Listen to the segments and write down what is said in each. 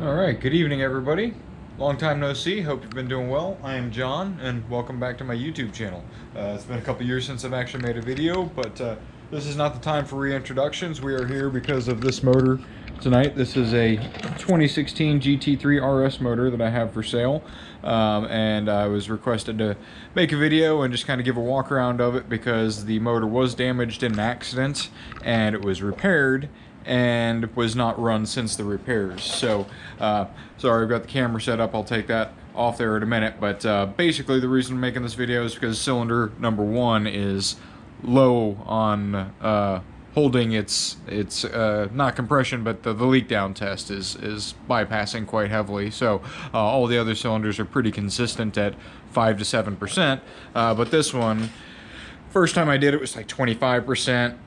Alright, good evening everybody. Long time no see, hope you've been doing well. I am John, and welcome back to my YouTube channel. It's been a couple years since I've actually made a video, but this is not the time for reintroductions. We are here because of this motor tonight. This is a 2016 GT3RS motor that I have for sale, and I was requested to make a video and just kind of give a walk around of it because the motor was damaged in an accident and it was repaired and was not run since the repairs. So sorry, I've got the camera set up. I'll take that off there in a minute, but basically the reason I'm making this video is because cylinder number 1 is low on holding its not compression, but the leak down test is bypassing quite heavily. So all the other cylinders are pretty consistent at 5 to 7%, but this one, first time I did it was like 25%.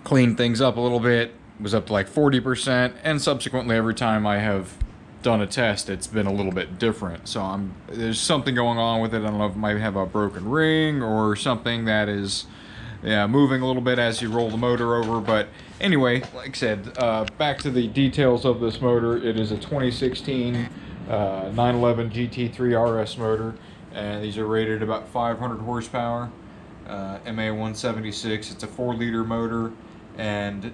Cleaned things up a little bit, was up to like 40%, and subsequently every time I have done a test it's been a little bit different. So there's something going on with it. I don't know if it might have a broken ring or something that is moving a little bit as you roll the motor over. But anyway, like I said, back to the details of this motor. It is a 2016 911 GT3RS motor, and these are rated about 500 horsepower, MA 176. It's a 4-liter motor, and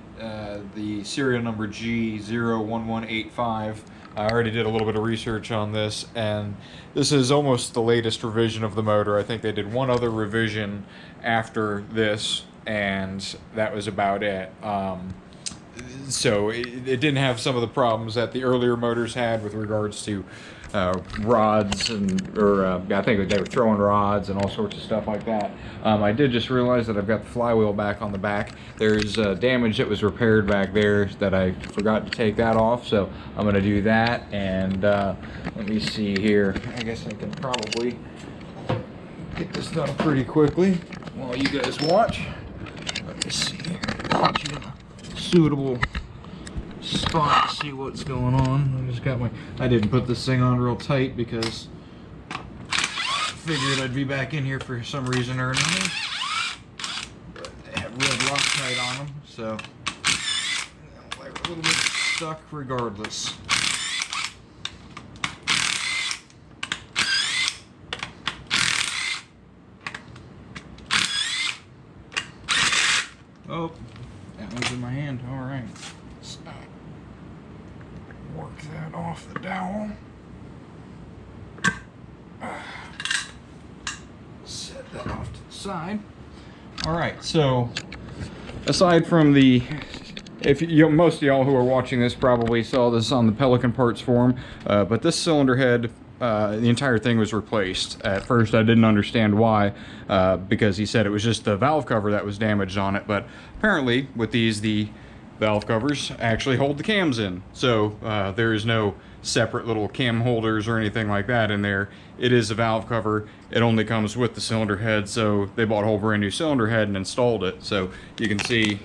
the serial number G01185. I already did a little bit of research on this, and this is almost the latest revision of the motor. I think they did one other revision after this, and that was about it. So it didn't have some of the problems that the earlier motors had with regards to rods, I think they were throwing rods and all sorts of stuff like that. I did just realize that I've got the flywheel back on the back. There's damage that was repaired back there that I forgot to take that off, so I'm going to do that. And let me see here. I guess I can probably get this done pretty quickly while you guys watch. Let me see here. Put you in a suitable spot to see what's going on. I didn't put this thing on real tight because I figured I'd be back in here for some reason or another. But they have red Loctite on them, so they're a little bit stuck regardless. Oh, that one's in my hand. All right. So, work that off the dowel. Set that off to the side. All right. So, aside from most of y'all who are watching this probably saw this on the Pelican Parts forum, but this cylinder head, the entire thing was replaced. At first I didn't understand why, because he said it was just the valve cover that was damaged on it, but apparently with these, the valve covers actually hold the cams in. So there is no separate little cam holders or anything like that in there. It is a valve cover. It only comes with the cylinder head, so they bought a whole brand new cylinder head and installed it. So you can see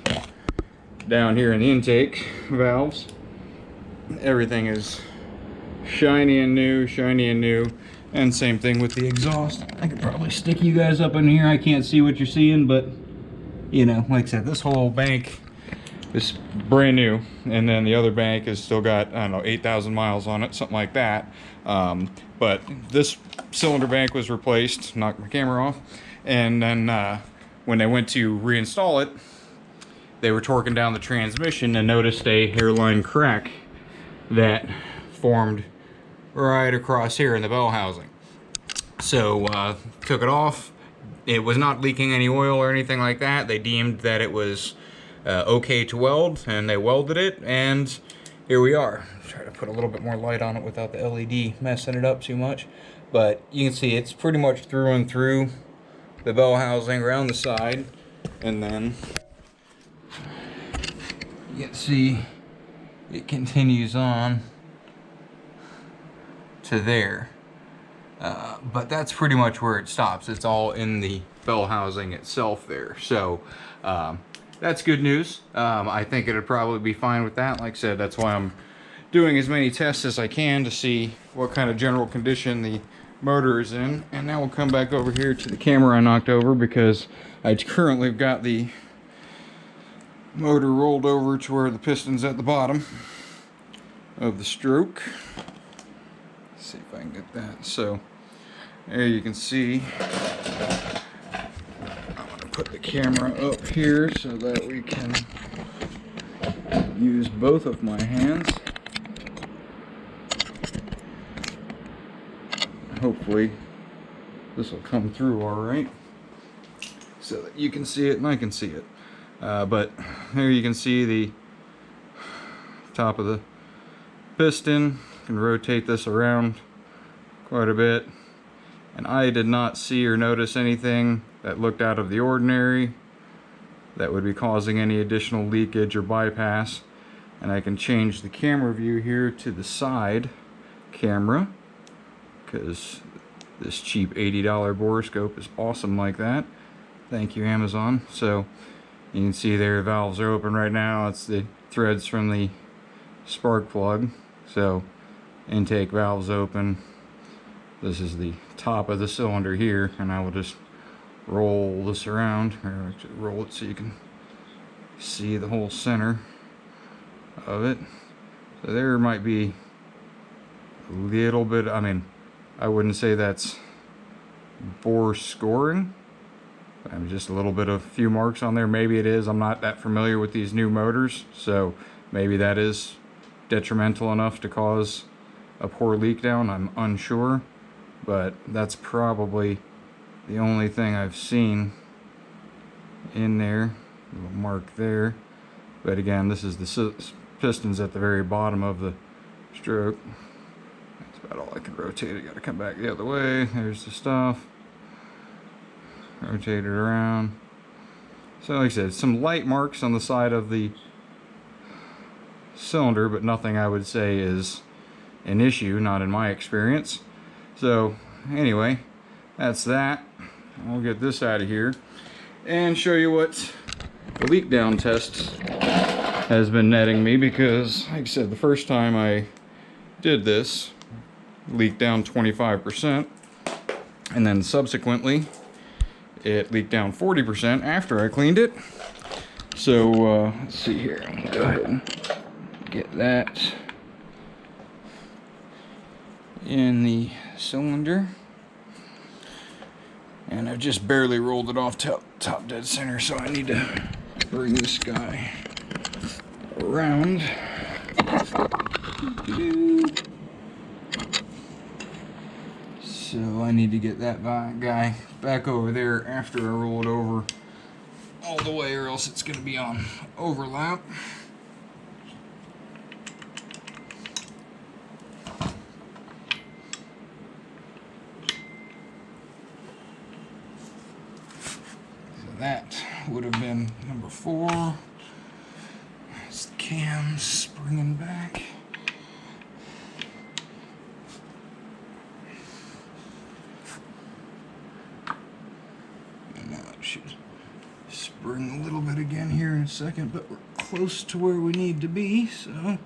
down here in the intake valves, everything is shiny and new, and same thing with the exhaust. I could probably stick you guys up in here. I can't see what you're seeing, but you know, like I said, this whole bank is brand new, and then the other bank has still got, I don't know, 8,000 miles on it, something like that. But this cylinder bank was replaced. Knocked my camera off, and then when they went to reinstall it, they were torquing down the transmission and noticed a hairline crack that formed right across here in the bell housing. So took it off. It was not leaking any oil or anything like that. They deemed that it was okay to weld, and they welded it, and here we are. Try to put a little bit more light on it without the LED messing it up too much, but you can see it's pretty much through and through the bell housing around the side, and then you can see it continues on to there, but that's pretty much where it stops. It's all in the bell housing itself there. So that's good news. I think it'd probably be fine with that. Like I said, that's why I'm doing as many tests as I can to see what kind of general condition the motor is in. And now we'll come back over here to the camera I knocked over, because I currently got the motor rolled over to where the piston's at the bottom. of the stroke. Let's see if I can get that. So there you can see, I'm going to put the camera up here so that we can use both of my hands. Hopefully this will come through all right so that you can see it and I can see it. But here you can see the top of the piston. You can rotate this around quite a bit, and I did not see or notice anything that looked out of the ordinary that would be causing any additional leakage or bypass. And I can change the camera view here to the side camera, because this cheap $80 borescope is awesome like that. Thank you, Amazon. So you can see there, valves are open right now. It's the threads from the spark plug. So intake valves open. This is the top of the cylinder here, and I will just roll this around, or roll it so you can see the whole center of it. So there might be a little bit, I mean, I wouldn't say that's bore scoring. I mean, just a little bit of few marks on there. Maybe it is. I'm not that familiar with these new motors, so maybe that is detrimental enough to cause a poor leak down. I'm unsure, but that's probably the only thing I've seen in there. A little mark there. But again, this is the pistons at the very bottom of the stroke. That's about all I can rotate it. Got to come back the other way. There's the stuff. Rotate it around. So like I said, some light marks on the side of the cylinder, but nothing I would say is an issue, not in my experience. So anyway, that's that. I'll get this out of here and show you what the leak down test has been netting me, because like I said, the first time I did this, leaked down 25%, and then subsequently it leaked down 40% after I cleaned it. So let's see here, I'm gonna go ahead and get that in the cylinder, and I've just barely rolled it off top dead center, so I need to bring this guy around. So I need to get that guy back over there after I roll it over all the way, or else it's going to be on overlap. So that would have been number 4. It's the cams springing back. Should spring a little bit again here in a second, but we're close to where we need to be. So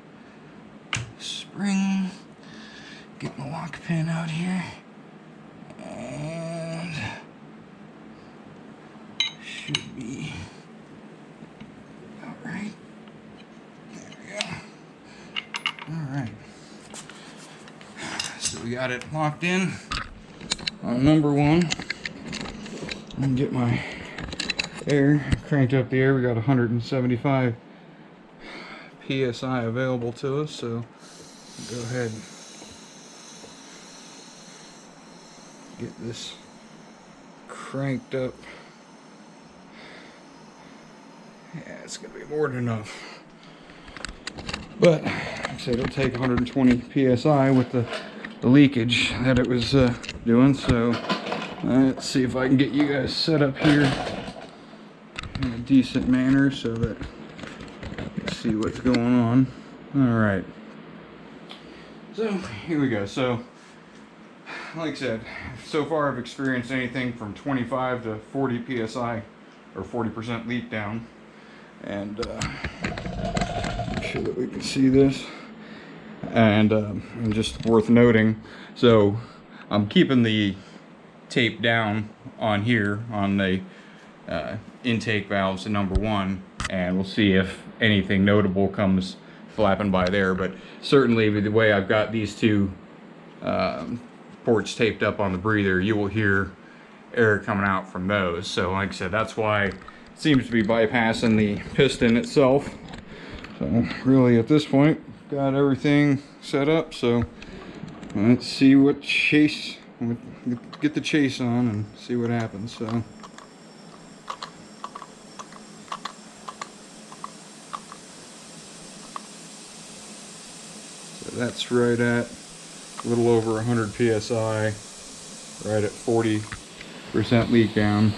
spring, getting the lock pin out here, and should be all right. There we go. All right, so we got it locked in on number 1. I'm gonna get my air, cranked up the air. We got 175 PSI available to us, so go ahead and get this cranked up. Yeah, it's gonna be more than enough. But like I said, it'll take 120 PSI with the leakage that it was doing, so let's see if I can get you guys set up here in a decent manner so that you can see what's going on. Alright. So, here we go. So, like I said, so far I've experienced anything from 25 to 40 PSI, or 40% leak down. And, make sure that we can see this. And just worth noting, so I'm keeping the tape down on here on the intake valves to number 1, and we'll see if anything notable comes flapping by there. But certainly with the way I've got these two ports taped up on the breather, you will hear air coming out from those. So like I said, that's why it seems to be bypassing the piston itself. So really at this point, got everything set up. So let's see what chase, get the chase on and see what happens. So that's right at a little over 100 psi, right at 40% leak down.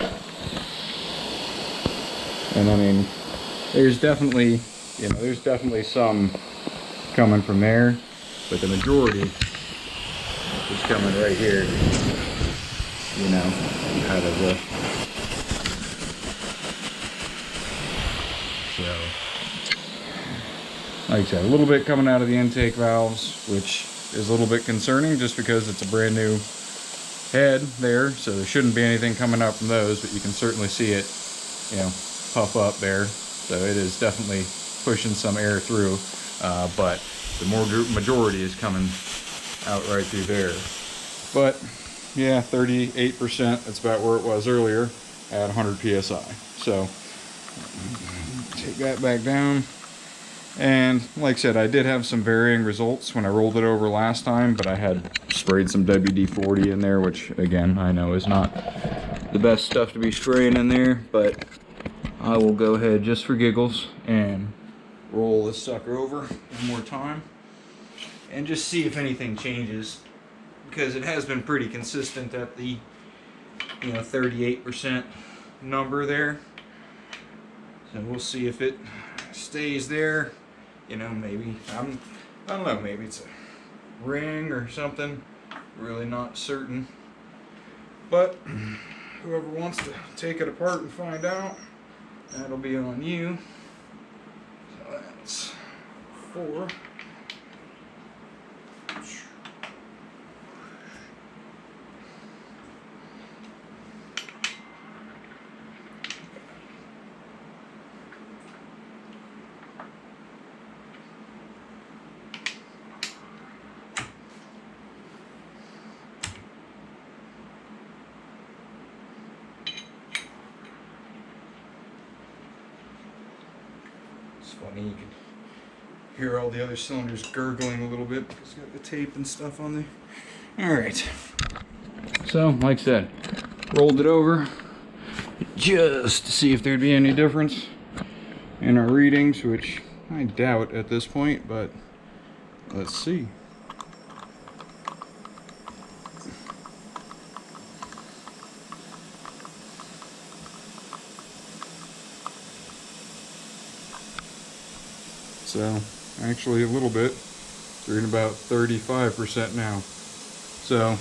And I mean, there's definitely, you know, there's definitely some coming from there, but the majority is coming right here, you know, out of the, so like I said, a little bit coming out of the intake valves, which is a little bit concerning just because it's a brand new head there, so there shouldn't be anything coming out from those, but you can certainly see it, you know, puff up there. So it is definitely pushing some air through, but the majority is coming out right through there. But yeah, 38%, that's about where it was earlier at 100 psi. So take that back down. And like I said, I did have some varying results when I rolled it over last time, but I had sprayed some WD-40 in there, which again, I know is not the best stuff to be spraying in there, but I will go ahead just for giggles and roll this sucker over one more time and just see if anything changes, because it has been pretty consistent at the, you know, 38% number there. So we'll see if it stays there. You know, maybe I don't know, maybe it's a ring or something, really not certain, but whoever wants to take it apart and find out, that'll be on you. So that's 4. It's funny, you can hear all the other cylinders gurgling a little bit because it's got the tape and stuff on there. Alright, so like I said, rolled it over just to see if there'd be any difference in our readings, which I doubt at this point, but let's see. So actually a little bit, we're in about 35% now. So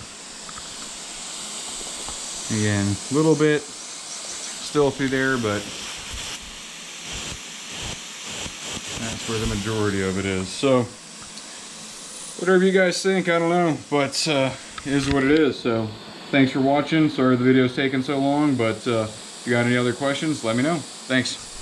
again, a little bit still through there, but that's where the majority of it is. So whatever you guys think, I don't know, but it is what it is. So thanks for watching. Sorry the video's taking so long, but if you got any other questions, let me know. Thanks.